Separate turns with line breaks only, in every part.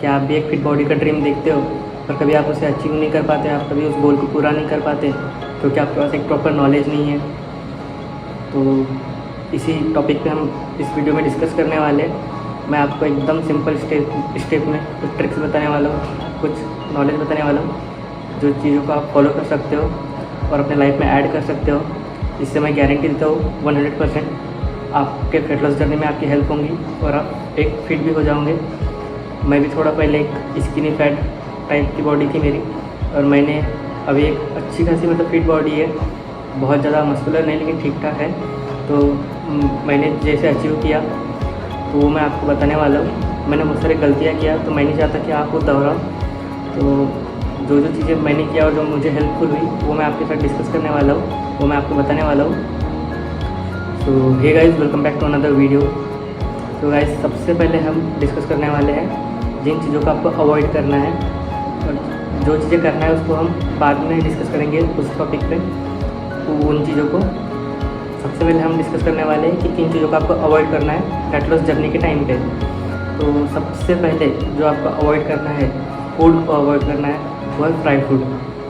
क्या आप भी एक फिट बॉडी का ड्रीम देखते हो पर कभी आप उसे अचीव नहीं कर पाते, आप कभी उस गोल को पूरा नहीं कर पाते क्योंकि आपके पास एक प्रॉपर नॉलेज नहीं है। तो इसी टॉपिक पे हम इस वीडियो में डिस्कस करने वाले हैं। मैं आपको एकदम सिंपल स्टेप में कुछ ट्रिक्स बताने वाला हूँ, कुछ नॉलेज बताने वाला हूँ जो चीज़ों को आप फॉलो कर सकते हो और अपने लाइफ में ऐड कर सकते हो। इससे मैं गारंटी देता हूँ 100% आपके वेट लॉस जर्नी में आपकी हेल्प होंगी और आप एक फिट भी हो जाओगे। मैं भी थोड़ा पहले एक स्किनी फैट टाइप की बॉडी थी मेरी, और मैंने अभी एक अच्छी खासी मतलब फिट बॉडी है, बहुत ज़्यादा मस्कुलर नहीं लेकिन ठीक ठाक है। तो मैंने जैसे अचीव किया तो वो मैं आपको बताने वाला हूँ। मैंने बहुत सारी गलतियाँ किया तो मैं नहीं चाहता कि आप वो दोहराओ। तो जो जो चीज़ें मैंने किया और जो मुझे हेल्पफुल हुई वो मैं आपके साथ डिस्कस करने वाला हूँ, वो मैं आपको बताने वाला हूँ। तो hey guys, welcome back to another video. तो गाइस, सबसे पहले हम डिस्कस करने वाले हैं जिन चीज़ों को आपको अवॉइड करना है, और जो चीज़ें करना है उसको हम बाद में डिस्कस करेंगे उस टॉपिक पे। तो उन चीज़ों को सबसे पहले हम डिस्कस करने वाले हैं कि किन चीज़ों को आपको अवॉइड करना है फैट लॉस जर्नी के टाइम पे। तो सबसे पहले जो आपको अवॉइड करना है, फूड को अवॉइड करना है, वो है फ्राई फूड।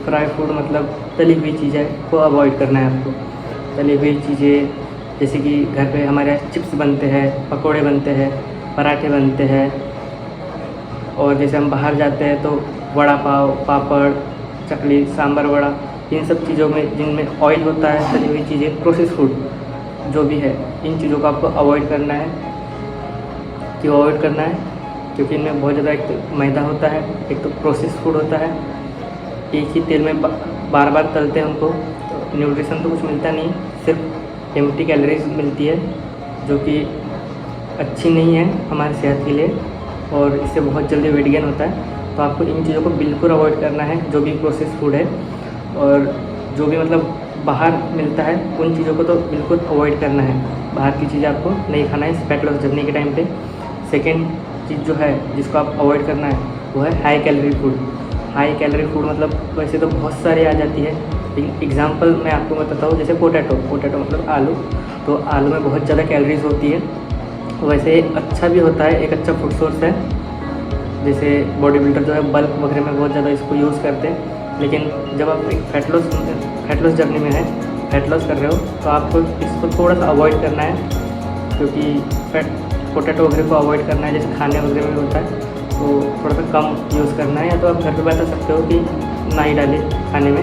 फ्राई फूड मतलब तली हुई चीज़ें को अवॉइड करना है आपको। तली हुई चीज़ें जैसे कि घर पे हमारे यहाँ चिप्स बनते हैं, पकोड़े बनते हैं, पराठे बनते हैं, और जैसे हम बाहर जाते हैं तो वड़ा पाव, पापड़, चकली, सांभर वड़ा, इन सब चीज़ों में जिनमें ऑयल होता है, तली हुई चीज़ें, प्रोसेस फूड जो भी है, इन चीज़ों को आपको अवॉइड करना है। क्यों अवॉइड करना है? क्योंकि इनमें बहुत ज़्यादा एक तो मैदा होता है, एक तो प्रोसेस फूड होता है, एक ही तेल में बार बार तलते हैं उनको, तो न्यूट्रिशन तो कुछ मिलता नहीं, सिर्फ एम्प्टी कैलोरीज मिलती है जो कि अच्छी नहीं है हमारी सेहत के लिए, और इससे बहुत जल्दी वेट गेन होता है। तो आपको इन चीज़ों को बिल्कुल अवॉइड करना है, जो भी प्रोसेस फूड है और जो भी मतलब बाहर मिलता है उन चीज़ों को तो बिल्कुल अवॉइड करना है। बाहर की चीज़ें आपको नहीं खाना है इस फैट लॉस जर्नी के टाइम पे। सेकेंड चीज़ जो है जिसको आप अवॉइड करना है वो है high calorie food. High calorie food मतलब वैसे तो बहुत सारी आ जाती है, लेकिन एग्जांपल मैं आपको बताता हूँ। जैसे पोटैटो मतलब आलू, तो आलू में बहुत ज़्यादा कैलोरीज होती है। वैसे अच्छा भी होता है, एक अच्छा फूड सोर्स है। जैसे बॉडी बिल्डर जो है बल्क वगैरह में बहुत ज़्यादा इसको यूज़ करते हैं, लेकिन जब आप एक फैट लॉस जर्नी में है, फैट लॉस कर रहे हो, तो आपको इसको थोड़ा सा अवॉइड करना है, क्योंकि पोटैटो वगैरह को अवॉइड करना है। जैसे खाने वगैरह में होता है तो थोड़ा सा कम यूज़ करना है, या तो आप घर पे बता सकते हो कि ना ही डालें खाने में।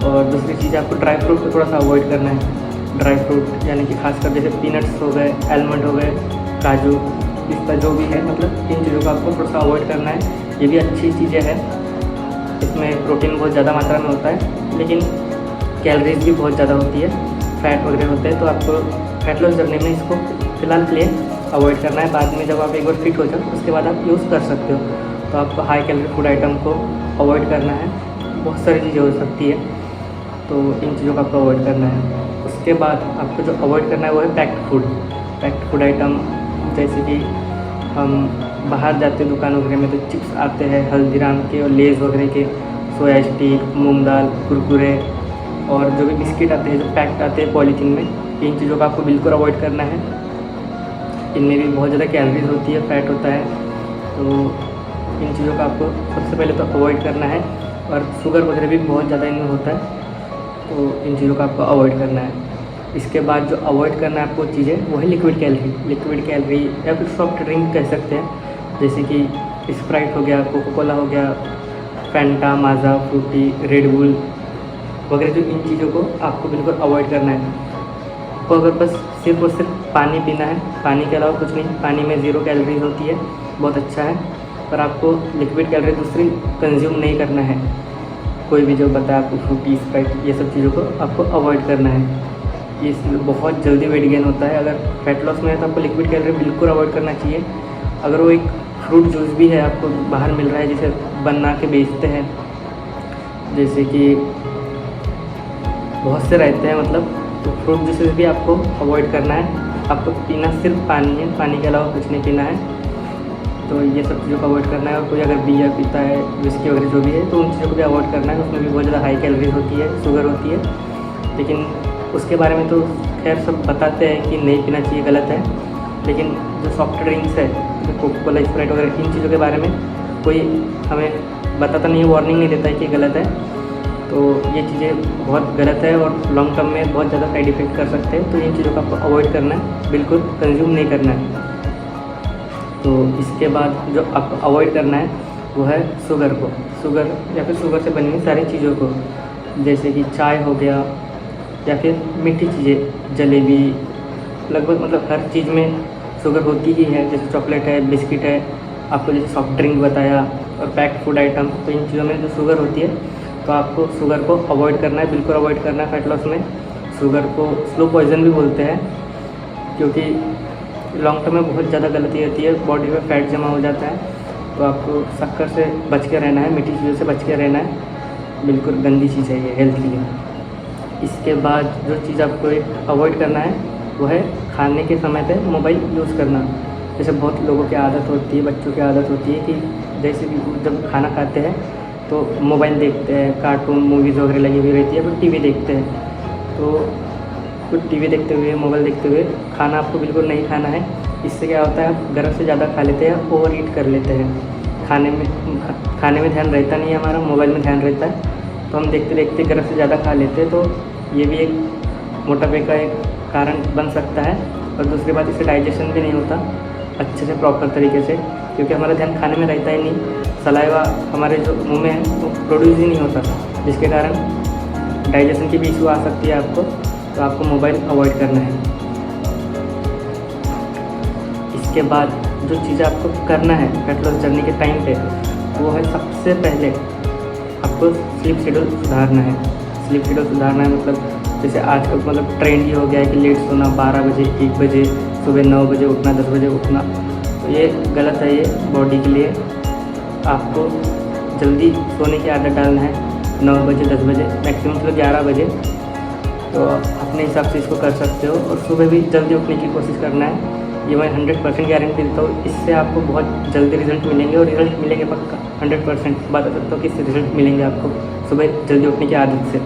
और दूसरी चीज़, आपको ड्राई फ्रूट को थोड़ा सा अवॉइड करना है। ड्राई फ्रूट यानी कि खासकर जैसे पीनट्स हो गए, आलमंड हो गए, काजू, पिस्ता, जो भी है, मतलब इन चीज़ों को आपको थोड़ा सा अवॉइड करना है। ये भी अच्छी चीज़ें हैं, इसमें प्रोटीन बहुत ज़्यादा मात्रा में होता है, लेकिन कैलोरीज भी बहुत ज़्यादा होती है, फैट वगैरह होते हैं। तो आपको फैट लॉस जर्नी में इसको फ़िलहाल के लिए अवॉइड करना है। बाद में जब आप एक बार फिट हो जाओ उसके बाद आप यूज़ कर सकते हो। तो आपको हाई कैलोरी फूड आइटम को अवॉइड करना है। बहुत सारी चीज़ें हो सकती है, तो इन चीज़ों को आपको अवॉइड करना है। उसके बाद आपको जो अवॉइड करना है वो है पैक्ड फूड आइटम। जैसे कि हम बाहर जाते हैं दुकान वगैरह में तो चिप्स आते हैं हल्दीराम के और लेज़ वगैरह के, सोया स्टिक, मूंग दाल, कुरकुरे, और जो भी बिस्किट आते हैं जो पैक्ड आते हैं पॉलीथीन में, इन चीज़ों को आपको बिल्कुल अवॉइड करना है। इनमें भी बहुत ज़्यादा कैलोरीज होती है, फैट होता है, तो इन चीज़ों का आपको सबसे पहले तो अवॉइड करना है। और शुगर वगैरह भी बहुत ज़्यादा इनमें होता है, तो इन चीज़ों का आपको अवॉइड करना है। इसके बाद जो अवॉइड करना है आपको चीज़ें वो है लिक्विड कैलोरी या फिर सॉफ्ट ड्रिंक कह सकते हैं। जैसे कि स्प्राइट हो गया, कोका कोला हो गया, Fanta, Maaza, Frooti, Red Bull वगैरह, जो इन चीज़ों को आपको बिल्कुल अवॉइड करना है। तो अगर बस सिर्फ और सिर्फ पानी पीना है, पानी के अलावा कुछ नहीं, पानी में 0 कैलोरीज होती है, बहुत अच्छा है। पर आपको लिक्विड कैलोरी दूसरी कंज्यूम नहीं करना है। कोई भी जो बताया आपको, फ्रूटी, स्प्राइट, ये सब चीज़ों को आपको अवॉइड करना है। ये बहुत जल्दी वेट गेन होता है। अगर फैट लॉस में है तो आपको लिक्विड कैलोरी बिल्कुल अवॉइड करना चाहिए। अगर वो एक फ्रूट जूस भी है आपको बाहर मिल रहा है, जैसे बना के बेचते हैं, जैसे कि बहुत से रहते हैं, मतलब तो फ्रूट जूसेस भी आपको अवॉइड करना है। आपको पीना सिर्फ पानी है, पानी के अलावा कुछ नहीं पीना है। तो ये सब चीज़ों को अवॉइड करना है। और कोई अगर बियर पीता है, विस्की वगैरह जो भी है, तो उन चीज़ों को भी अवॉइड करना है। उसमें भी बहुत ज़्यादा हाई कैलोरीज होती है, शुगर होती है, लेकिन उसके बारे में तो खैर सब बताते हैं कि नहीं पीना चाहिए, गलत है। लेकिन जो सॉफ्ट ड्रिंक्स है, जो कोका कोला, स्प्राइट वगैरह, इन चीज़ों के बारे में कोई हमें बताता नहीं है, वार्निंग नहीं देता है कि गलत है। तो ये चीज़ें बहुत गलत है और लॉन्ग टर्म में बहुत ज़्यादा साइड इफ़ेक्ट कर सकते हैं। तो इन चीज़ों को आपको अवॉइड करना है, बिल्कुल कंज्यूम नहीं करना है। तो इसके बाद जो आपको अवॉइड करना है वो है शुगर को, शुगर या फिर शुगर से बनी हुई सारी चीज़ों को, जैसे कि चाय हो गया या फिर मीठी चीज़ें, जलेबी, लगभग मतलब हर चीज़ में शुगर होती ही है। जैसे चॉकलेट है, बिस्किट है, आपको जैसे सॉफ्ट ड्रिंक बताया और पैक्ड फूड आइटम, तो इन चीज़ों में जो शुगर होती है तो आपको शुगर को अवॉइड करना है, बिल्कुल अवॉइड करना है। फैट लॉस में शुगर को स्लो पॉइजन भी बोलते हैं, क्योंकि लॉन्ग टर्म में बहुत ज़्यादा गलती होती है, बॉडी में फैट जमा हो जाता है। तो आपको शक्कर से बच के रहना है, मीठी चीज़ों से बच के रहना है, बिल्कुल गंदी चीज़ है ये हेल्थ के लिए। इसके बाद जो चीज़ आपको एक अवॉइड करना है वो है खाने के समय पे मोबाइल यूज़ करना। जैसे बहुत लोगों की आदत होती है, बच्चों की आदत होती है कि जैसे भी जब खाना खाते हैं तो मोबाइल देखते हैं, कार्टून मूवीज़ वगैरह लगी हुई रहती है, तो टीवी देखते हैं। तो कुछ टीवी देखते हुए, मोबाइल देखते हुए खाना आपको बिल्कुल नहीं खाना है। इससे क्या होता है, आप ज़रूरत से ज़्यादा खा लेते हैं, ओवर ईट कर लेते हैं। खाने में ध्यान रहता नहीं है हमारा, मोबाइल में ध्यान रहता है। तो हम देखते देखते ज़रूरत से ज़्यादा खा लेते हैं, तो ये भी एक मोटापे का एक कारण बन सकता है। और दूसरी बात, इससे डाइजेशन भी नहीं होता अच्छे से, प्रॉपर तरीके से, क्योंकि हमारा ध्यान खाने में रहता ही नहीं। सलाइवा हमारे जो मुंह में है वो प्रोड्यूस ही नहीं होता, जिसके कारण डाइजेशन की भी इशू आ सकती है आपको। तो आपको मोबाइल अवॉइड करना है। इसके बाद जो चीज़ आपको करना है फैट लॉस जर्नी के टाइम पे, वो है सबसे पहले आपको स्लीप शेड्यूल सुधारना है। स्लीप शेड्यूल सुधारना है मतलब जैसे आजकल मतलब ट्रेंड ही हो गया है कि लेट सोना, 12 बजे, 1 बजे, सुबह 9 बजे उठना, 10 बजे उठना। तो ये गलत है, ये बॉडी के लिए। आपको जल्दी सोने की आदत डालना है, 9 बजे, 10 बजे, मैक्सिमम मतलब 11 बजे। तो अपने हिसाब से इसको कर सकते हो। और सुबह भी जल्दी उठने की कोशिश करना है, ये मैं 100% गारंटी देता हूँ। इससे आपको बहुत जल्दी रिजल्ट मिलेंगे, और रिजल्ट मिलेंगे पक्का, 100% बता सकता हूँ कि इससे रिजल्ट मिलेंगे आपको सुबह जल्दी उठने की आदत से।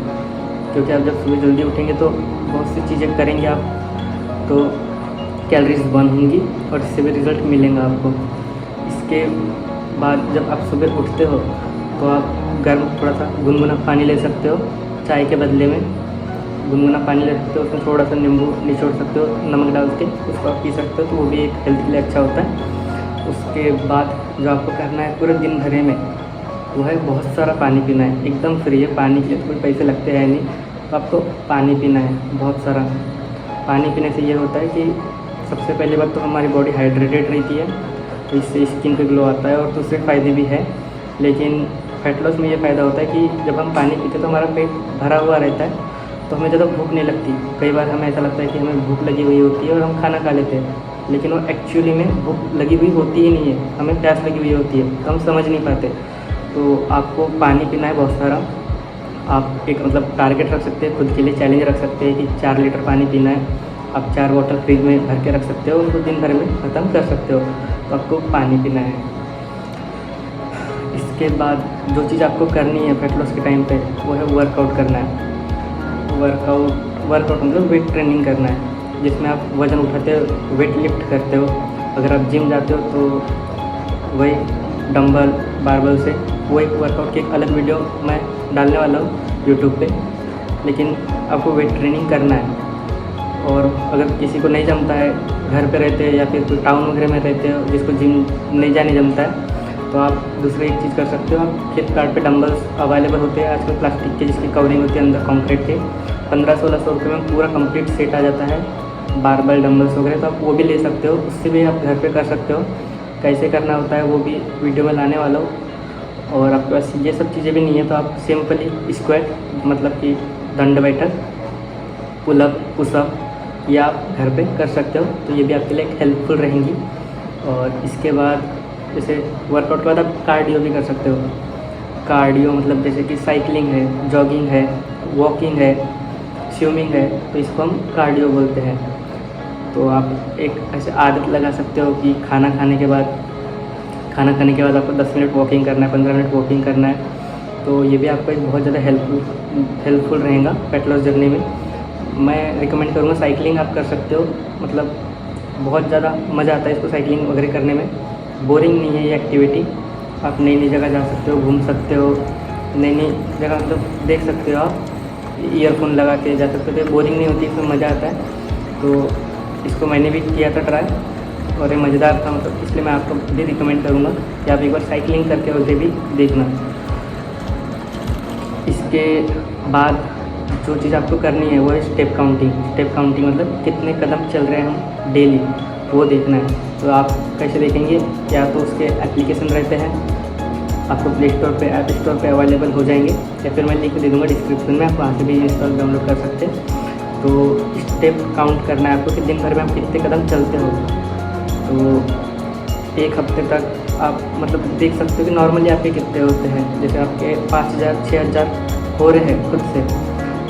क्योंकि आप जब सुबह जल्दी उठेंगे तो बहुत सी चीज़ें करेंगे आप, तो कैलोरीज बर्न होंगी और इससे भी रिज़ल्ट मिलेगा आपको। इसके बाद जब आप सुबह उठते हो तो आप गर्म थोड़ा सा गुनगुना पानी ले सकते हो, चाय के बदले में गुनगुना पानी ले सकते हो, उसमें थोड़ा सा नींबू निचोड़ सकते हो, नमक डाल के उसको आप पी सकते हो। तो वो भी एक हेल्थ के लिए अच्छा होता है। उसके बाद जो आपको करना है पूरे दिन भरे में, वो है बहुत सारा पानी पीना है। एकदम फ्री है, पानी के कोई पैसे लगते हैं नहीं, तो आपको पानी पीना है बहुत सारा। पानी पीने से ये होता है कि सबसे पहली बात तो हमारी बॉडी हाइड्रेटेड रहती है, तो इससे स्किन पे ग्लो आता है, और दूसरे फ़ायदे भी है। लेकिन फैट लॉस में ये फ़ायदा होता है कि जब हम पानी पीते तो हमारा पेट भरा हुआ रहता है, तो हमें ज़्यादा भूख नहीं लगती। कई बार हमें ऐसा लगता है कि हमें भूख लगी हुई होती है और हम खाना खा लेते हैं, लेकिन वो एक्चुअली में भूख लगी हुई होती ही नहीं है, हमें प्यास लगी हुई होती है, तो हम समझ नहीं पाते। तो आपको पानी पीना है बहुत सारा। आप एक मतलब टारगेट रख सकते हैं, खुद के लिए चैलेंज रख सकते हैं कि 4 लीटर पानी पीना है। आप 4 बोतल फ्रिज में भर के रख सकते हो, उनको दिन भर में ख़त्म कर सकते हो। तो आपको पानी पीना है। इसके बाद जो चीज़ आपको करनी है फैट लॉस के टाइम पे, वो है वर्कआउट करना है। वर्कआउट मतलब वेट ट्रेनिंग करना है, जिसमें आप वज़न उठाते हो, वेट लिफ्ट करते हो। अगर आप जिम जाते हो तो वही डंबल बारबल से, वो एक वर्कआउट की एक अलग वीडियो मैं डालने वाला हूँ यूट्यूब पे। लेकिन आपको वेट ट्रेनिंग करना है। और अगर किसी को नहीं जमता है, घर पे रहते हैं या फिर कोई टाउन वगैरह में रहते हो जिसको जिम नहीं जाने जमता है, तो आप दूसरी एक चीज़ कर सकते हो। आप फ्लिपकार्ट पे डंबल्स अवेलेबल होते हैं आजकल प्लास्टिक के, जिसकी कवरिंग होती है अंदर कॉन्क्रीट के। 1500-1600 रुपये में पूरा कंप्लीट सेट आ जाता है, बारबल डंबल्स वगैरह। तो आप वो भी ले सकते हो, उससे भी आप घर पे कर सकते हो। कैसे करना होता है वो भी वीडियो में लाने वाला हूँ। और आपके पास ये सब चीज़ें भी नहीं है तो आप सिंपली स्क्वाट मतलब कि दंड बैठक, पुलअप, पुशअप, ये आप घर पे कर सकते हो। तो ये भी आपके लिए हेल्पफुल रहेंगी। और इसके बाद जैसे वर्कआउट के बाद आप कार्डियो भी कर सकते हो। कार्डियो मतलब जैसे कि साइकिलिंग है, जॉगिंग है, वॉकिंग है, स्विमिंग है, तो इसको हम कार्डियो बोलते हैं। तो आप एक ऐसे आदत लगा सकते हो कि खाना खाने के बाद आपको 10 मिनट वॉकिंग करना है, 15 मिनट वॉकिंग करना है। तो ये भी आपको एक बहुत ज़्यादा हेल्पफुल रहेगा फैट लॉस जर्नी में। मैं रिकमेंड करूँगा साइकिलिंग आप कर सकते हो, मतलब बहुत ज़्यादा मज़ा आता है इसको साइकिलिंग वगैरह करने में, बोरिंग नहीं है ये एक्टिविटी। आप नई नई जगह जा सकते हो, घूम सकते हो, नई नई जगह मतलब देख सकते हो आप। ईयरफोन लगा के जा सकते हो, तो बोरिंग नहीं होती, इसमें मज़ा आता है। तो इसको मैंने भी किया था ट्राई और ये मज़ेदार था, मतलब इसलिए मैं आपको भी रिकमेंड करूँगा कि आप एक बार साइकिलिंग करके उसे भी देखना। इसके बाद जो चीज़ आपको करनी है वो है स्टेप काउंटिंग। स्टेप काउंटिंग मतलब कितने कदम चल रहे हैं हम डेली, वो देखना है। तो आप कैसे देखेंगे, या तो उसके एप्लीकेशन रहते हैं, आपको प्ले स्टोर पे, ऐप स्टोर पे अवेलेबल हो जाएंगे, या फिर मैं लिंक दे दूँगा डिस्क्रिप्शन में, आप वहाँ से भी इंस्टॉल डाउनलोड कर सकते हैं। तो स्टेप काउंट करना है आपको कि दिन भर में आप कितने कदम चलते हो। तो एक हफ्ते तक आप मतलब देख सकते हो कि नॉर्मली आपके कितने होते हैं। जैसे आपके 5000 6000 हो रहे हैं खुद से,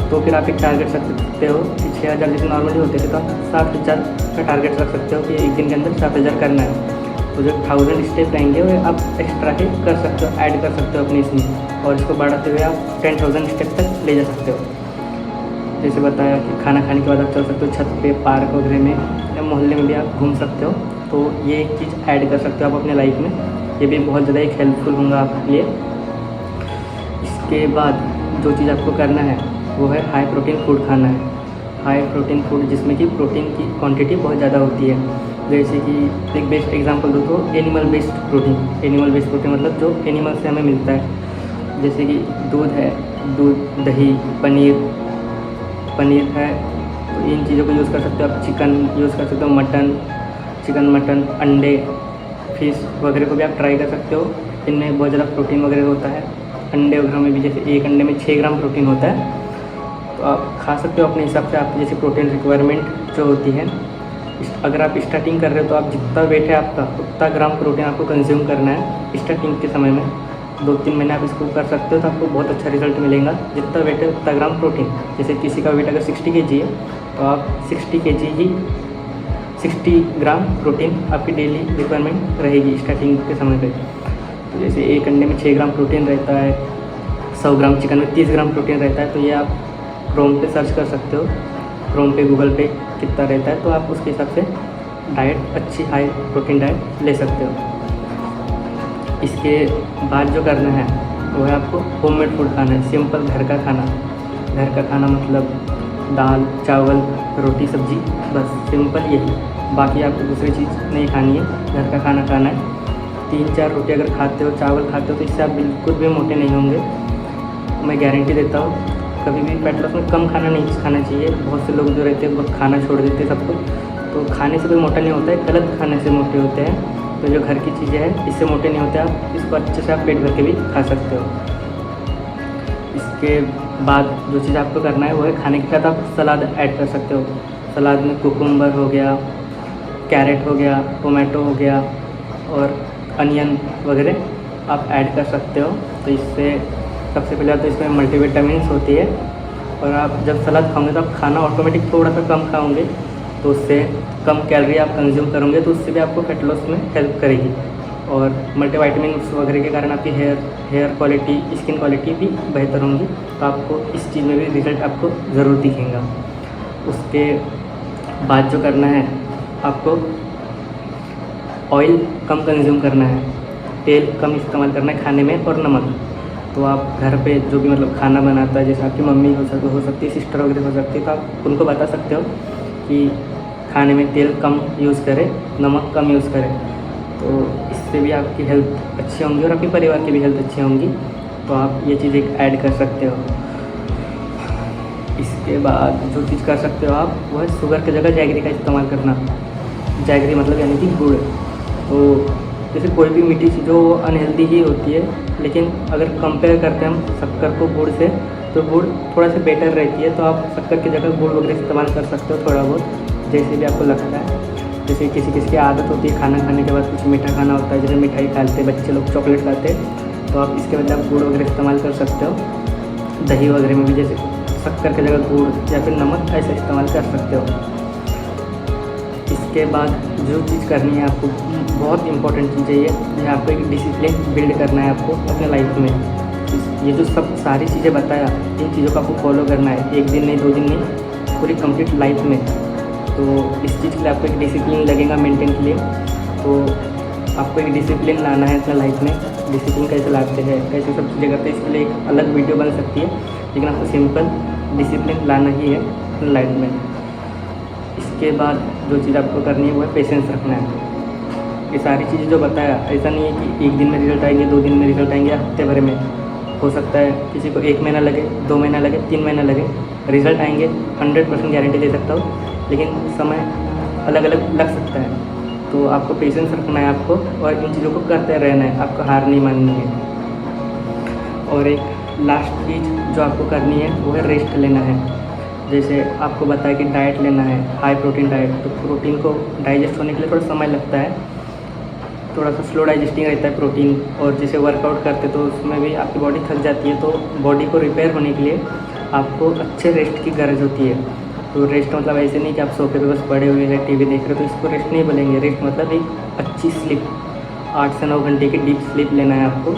तो फिर आप एक टारगेट रख सकते हो कि 6000 जैसे नॉर्मली होते थे, तो आप 7000 का टारगेट रख सकते हो कि एक दिन के अंदर 7000 करना है। तो जो 1000 स्टेप रहेंगे वो आप एक्स्ट्रा के कर सकते हो, ऐड कर सकते हो अपने इसमें, और इसको बढ़ाते हुए आप 10,000 स्टेप तक ले जा सकते हो। जैसे बताया कि खाना खाने के बाद आप चल सकते हो, छत पे, पार्क वगैरह में या मोहल्ले में भी आप घूम सकते हो। तो ये एक चीज़ ऐड कर सकते हो आप अपने लाइफ में, ये भी बहुत ज़्यादा एक हेल्पफुल होगा आपके लिए। इसके बाद जो चीज़ आपको करना है वो है हाई प्रोटीन फूड खाना है। हाई प्रोटीन फूड जिसमें कि प्रोटीन की क्वांटिटी बहुत ज़्यादा होती है। जैसे कि एक बेस्ट एग्जांपल दूँ तो animal based protein. Animal based protein मतलब जो एनिमल से हमें मिलता है, जैसे कि दूध है, दूध, दही, पनीर है, तो इन चीज़ों को यूज़ कर सकते हो आप। चिकन यूज़ कर सकते हो, मटन, अंडे, फिश वगैरह को भी आप ट्राई कर सकते हो। इनमें बहुत ज़्यादा प्रोटीन वगैरह होता है। अंडे वगैरह में भी जैसे एक अंडे में 6 ग्राम प्रोटीन होता है, तो आप खा सकते हो अपने हिसाब से, आपकी जैसे प्रोटीन रिक्वायरमेंट जो होती है। अगर आप स्टार्टिंग कर रहे हो तो आप जितना वेट है आपका उतना ग्राम प्रोटीन आपको कंज्यूम करना है स्टार्टिंग के समय में। 2-3 महीने आप इसको कर सकते हो तो आपको बहुत अच्छा रिजल्ट मिलेगा। जितना वेट है उतना ग्राम प्रोटीन। जैसे किसी का वेट अगर 60 kg है तो आप 60 kg ही 60 ग्राम प्रोटीन आपकी डेली रिक्वायरमेंट रहेगी स्टार्टिंग के समय पे। तो जैसे एक अंडे में 6 ग्राम प्रोटीन रहता है, 100 ग्राम चिकन में 30 ग्राम प्रोटीन रहता है। तो ये आप क्रोम पे सर्च कर सकते हो, क्रोम पे, गूगल पे कितना रहता है, तो आप उसके हिसाब से डाइट, अच्छी हाई प्रोटीन डाइट ले सकते हो। इसके बाद जो करना है वो है आपको होममेड फूड खाना है, सिंपल घर का खाना। घर का खाना मतलब दाल, चावल, रोटी, सब्जी, बस सिंपल यही। बाकी आपको दूसरी चीज़ नहीं खानी है, घर का खाना खाना है। 3-4 रोटी अगर खाते हो, चावल खाते हो, तो इससे आप बिल्कुल भी मोटे नहीं होंगे, मैं गारंटी देता हूँ। कभी भी फैट लॉस में कम खाना नहीं खाना चाहिए। बहुत से लोग जो रहते हैं बहुत खाना छोड़ देते हैं सब कुछ, तो खाने से कोई मोटा नहीं होता है, गलत खाने से मोटे होते हैं। तो जो घर की चीज़ें हैं इससे मोटे नहीं होते, आप इसको अच्छे से आप पेट भर के भी खा सकते हो। इसके बाद जो चीज़ आपको करना है वो है खाने के साथ आप सलाद ऐड कर सकते हो। सलाद में कुकुम्बर हो गया, कैरेट हो गया, टोमेटो हो गया और अनियन वगैरह आप ऐड कर सकते हो। तो इससे सबसे पहले तो इसमें मल्टीविटामिन्स होती है, और आप जब सलाद खाओगे तो आप खाना ऑटोमेटिक थोड़ा सा कम खाओगे, तो उससे कम कैलोरी आप कंज्यूम करोगे, तो उससे भी आपको फैट लॉस में हेल्प करेगी। और मल्टीविटामिन्स वगैरह के कारण आपकी हेयर क्वालिटी, स्किन क्वालिटी भी बेहतर होंगी। तो आपको इस चीज़ में भी रिज़ल्ट आपको ज़रूर दिखेगा। उसके बाद जो करना है आपको ऑयल कम कंज्यूम करना है, तेल कम इस्तेमाल करना है खाने में, और नमक। तो आप घर पे जो भी मतलब खाना बनाता है, जैसे आपकी मम्मी हो सकती है, सिस्टर वगैरह हो सकती है, तो आप उनको बता सकते हो कि खाने में तेल कम यूज़ करें, नमक कम यूज़ करें। तो इससे भी आपकी हेल्थ अच्छी होंगी और आपके परिवार की भी हेल्थ अच्छी होंगी। तो आप ये चीज़ एक ऐड कर सकते हो। इसके बाद जो चीज़ कर सकते हो आप वो है शुगर की जगह जैगरी का इस्तेमाल करना। जैगरी मतलब यानी कि गुड़। तो जैसे कोई भी मीठी चीज़ हो वो अनहेल्दी ही होती है, लेकिन अगर कंपेयर करते हैं हम शक्कर को गुड़ से, तो गुड़ थोड़ा सा बेटर रहती है। तो आप शक्कर की जगह गुड़ वगैरह इस्तेमाल कर सकते हो थोड़ा बहुत, जैसे भी आपको लगता है। जैसे किसी किसी की आदत होती है खाना खाने के बाद कुछ मीठा खाना होता है, जैसे मिठाई खाते हैं बच्चे लोग, चॉकलेट खाते हैं, तो आप इसके बदले आप गुड़ वगैरह इस्तेमाल कर सकते हो। दही वगैरह में भी जैसे शक्कर की जगह गुड़ या फिर नमक ऐसे इस्तेमाल कर सकते हो। इसके बाद जो चीज़ करनी है आपको, बहुत इंपॉर्टेंट चीज़ है ये आपको एक डिसिप्लिन बिल्ड करना है आपको अपने लाइफ में। ये जो सब सारी चीज़ें बताया, इन चीज़ों को आपको फॉलो करना है, 1 दिन नहीं, 2 दिन नहीं, पूरी कंप्लीट लाइफ में। तो इस चीज़ के लिए आपको एक डिसिप्लिन लगेगा मेंटेन के लिए। तो आपको एक डिसिप्लिन लाना है अपने लाइफ में, डिसिप्लिन कैसे लाते हैं, कैसे सब चीज़ें करते हैं, इसके लिए एक अलग वीडियो बन सकती है, लेकिन आपको सिंपल डिसिप्लिन लाना ही है अपने लाइफ में। इसके बाद जो चीज़ आपको करनी है वो है पेशेंस रखना है। ये सारी चीज़ें जो बताया, ऐसा नहीं है कि 1 दिन में रिज़ल्ट आएंगे, 2 दिन में रिज़ल्ट आएंगे, हफ्ते भर में। हो सकता है किसी को 1 महीना लगे, 2 महीना लगे, 3 महीना लगे, रिज़ल्ट आएंगे 100% गारंटी दे सकता हूँ, लेकिन समय अलग अलग लग सकता है। तो आपको पेशेंस रखना है आपको, और इन चीज़ों को करते रहना है, आपको हार नहीं माननी है। और एक लास्ट चीज़ जो आपको करनी है वो है रेस्ट लेना है। जैसे आपको बताया कि डाइट लेना है, हाई प्रोटीन डाइट, तो प्रोटीन को डाइजेस्ट होने के लिए थोड़ा समय लगता है, थोड़ा सा स्लो डाइजेस्टिंग रहता है प्रोटीन। और जैसे वर्कआउट करते तो उसमें भी आपकी बॉडी थक जाती है, तो बॉडी को रिपेयर होने के लिए आपको अच्छे रेस्ट की ग़रज़ होती है। तो रेस्ट मतलब ऐसे नहीं कि आप सोफे पे बस पड़े हुए हैं टीवी देख रहे हो, तो इसको रेस्ट नहीं बोलेंगे। रेस्ट मतलब एक अच्छी स्लीप, 8 से 9 घंटे की डीप स्लीप लेना है आपको।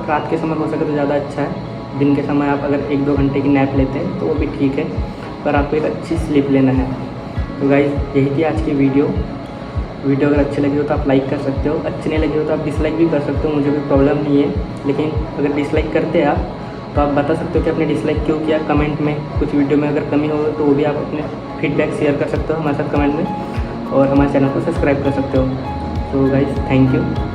रात के समय हो सके तो ज़्यादा अच्छा है, दिन के समय आप अगर 1-2 घंटे की नैप लेते हैं तो वो भी ठीक है, पर आपको एक अच्छी स्लीप लेना है। तो गाइज़ यही थी आज की वीडियो अगर अच्छी लगी हो तो आप लाइक कर सकते हो, अच्छी नहीं लगी हो तो आप डिसलाइक भी कर सकते हो, मुझे कोई प्रॉब्लम नहीं है। लेकिन अगर डिसलाइक करते हैं आप तो आप बता सकते हो कि आपने डिसलाइक क्यों किया कमेंट में। कुछ वीडियो में अगर कमी हो तो वो भी आप अपने फीडबैक शेयर कर सकते हो हमारे साथ कमेंट में, और हमारे चैनल को सब्सक्राइब कर सकते हो। तो गाइस थैंक यू।